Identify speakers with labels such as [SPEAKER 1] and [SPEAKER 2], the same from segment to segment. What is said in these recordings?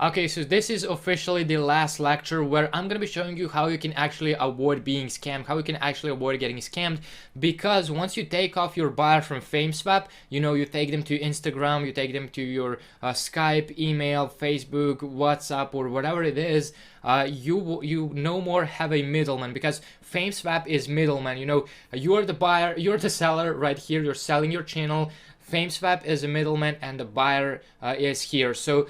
[SPEAKER 1] Okay, so this is officially the last lecture where I'm gonna be showing you how you can actually avoid being scammed, how you can actually avoid getting scammed, because once you take off your buyer from FameSwap, you take them to Instagram, you take them to your Skype, email, Facebook, WhatsApp, or whatever it is, you no more have a middleman, because FameSwap is middleman. You are the buyer, you're the seller right here, you're selling your channel. FameSwap is a middleman and the buyer is here. So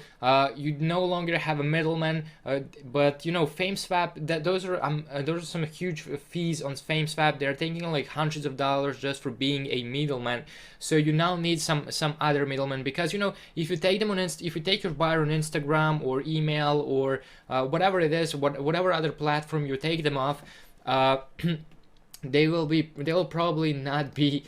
[SPEAKER 1] you no longer have a middleman, but FameSwap, those are some huge fees on FameSwap. They're taking like hundreds of dollars just for being a middleman. So you now need some other middleman, because if you take them on if you take your buyer on Instagram or email or whatever it is, whatever other platform you take them off, they will probably not be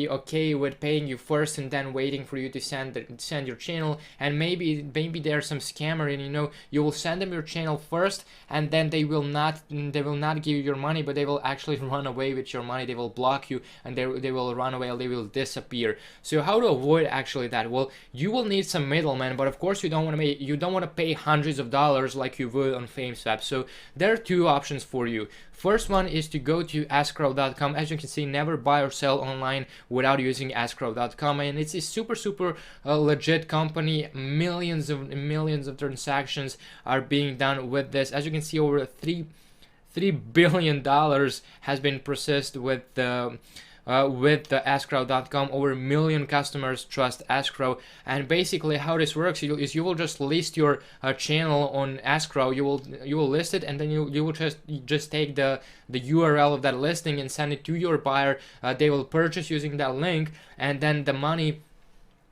[SPEAKER 1] okay with paying you first and then waiting for you to send your channel. And maybe there's some scammer, and you will send them your channel first, and then they will not give you your money, but they will actually run away with your money. They will block you, and they will run away, or they will disappear. So how to avoid actually that? Well, you will need some middlemen, but of course you don't want to pay hundreds of dollars like you would on FameSwap. So there are two options for you. First one is to go to Escrow.com. As you can see, never buy or sell online without using Escrow.com, and it's a super legit company. Millions of transactions are being done with this. As you can see, over $3 billion has been processed with the Escrow.com. Over 1 million customers trust Escrow, and basically how this works is you will just list your channel on Escrow. You will list it, and then you will just take the URL of that listing and send it to your buyer. They will purchase using that link, and then the money,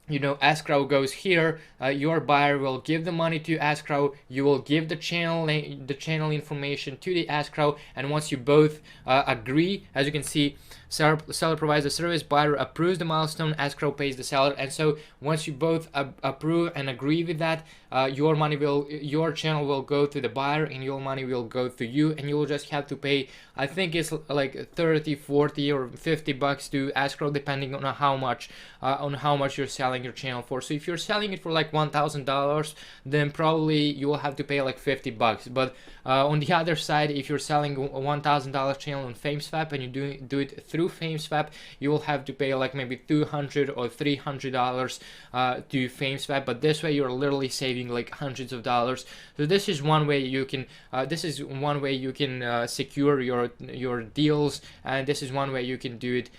[SPEAKER 1] Escrow goes here. Your buyer will give the money to Escrow. You will give the channel information to the Escrow, and once you both agree, as you can see, seller provides the service, buyer approves the milestone, Escrow pays the seller. And so once you both approve and agree with that, your channel will go to the buyer, and your money will go to you, and you will just have to pay, I think it's like 30, 40, or $50 to Escrow, depending on how much you're selling your channel for. So if you're selling it for like $1,000, then probably you will have to pay like $50. But on the other side, if you're selling a $1,000 channel on FameSwap and you do it through FameSwap, you will have to pay like maybe $200 or $300 to FameSwap. But this way, you're literally saving like hundreds of dollars. So this is one way you can secure your deals, and this is one way you can do it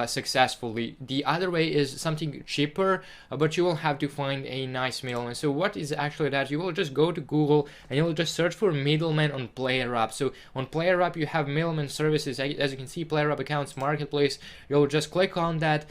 [SPEAKER 1] successfully. The other way is something cheaper, but you will have to find a nice middleman. So what is actually that? You will just go to Google and you will just search for middleman on PlayerUp. So on PlayerUp, you have middleman services. As you can see, PlayerUp accounts marketplace. You'll just click on that.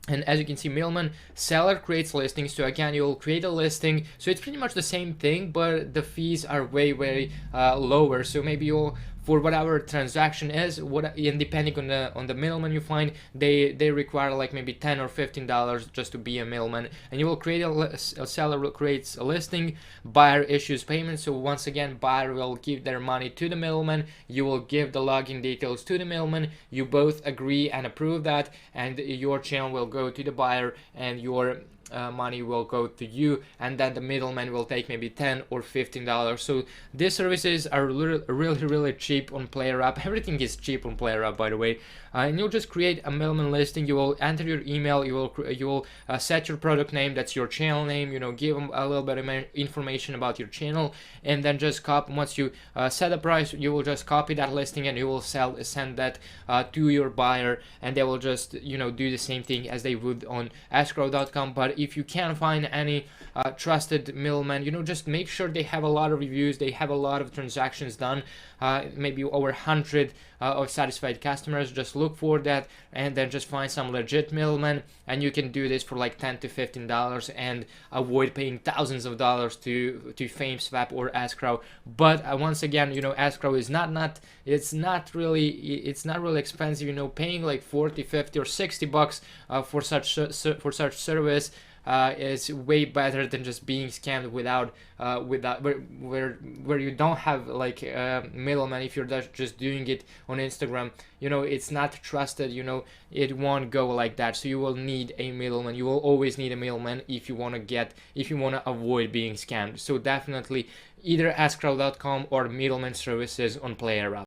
[SPEAKER 1] And as you can see, middleman, seller creates listings. So again, you'll create a listing. So it's pretty much the same thing, but the fees are way lower. So maybe you'll, for whatever transaction is, and depending on the middleman you find, they require like maybe $10 or $15 just to be a middleman. And you will create a seller creates a listing, buyer issues payment. So once again, buyer will give their money to the middleman. You will give the login details to the middleman. You both agree and approve that, and your channel will go to the buyer, and your money will go to you, and then the middleman will take maybe $10 or $15. So these services are really cheap on PlayerUp. Everything is cheap on PlayerUp, by the way. And you'll just create a middleman listing. You will enter your email. You will set your product name. That's your channel name. Give them a little bit of information about your channel, and then just copy. Once you set a price, you will just copy that listing, and you will send that to your buyer, and they will just do the same thing as they would on Escrow.com. But if you can't find any trusted middleman, just make sure they have a lot of reviews, they have a lot of transactions done, maybe over 100 of satisfied customers. Just look for that, and then just find some legit middleman, and you can do this for like $10 to $15 and avoid paying thousands of dollars to FameSwap or Escrow. But once again, Escrow is it's not really expensive. Paying like 40, 50, or $60 for such service is way better than just being scammed without where you don't have like middleman. If you're just doing it on Instagram, it's not trusted. It won't go like that. So you will need a middleman. You will always need a middleman if you want to avoid being scammed. So definitely either AskCrowd.com or middleman services on PlayerUp.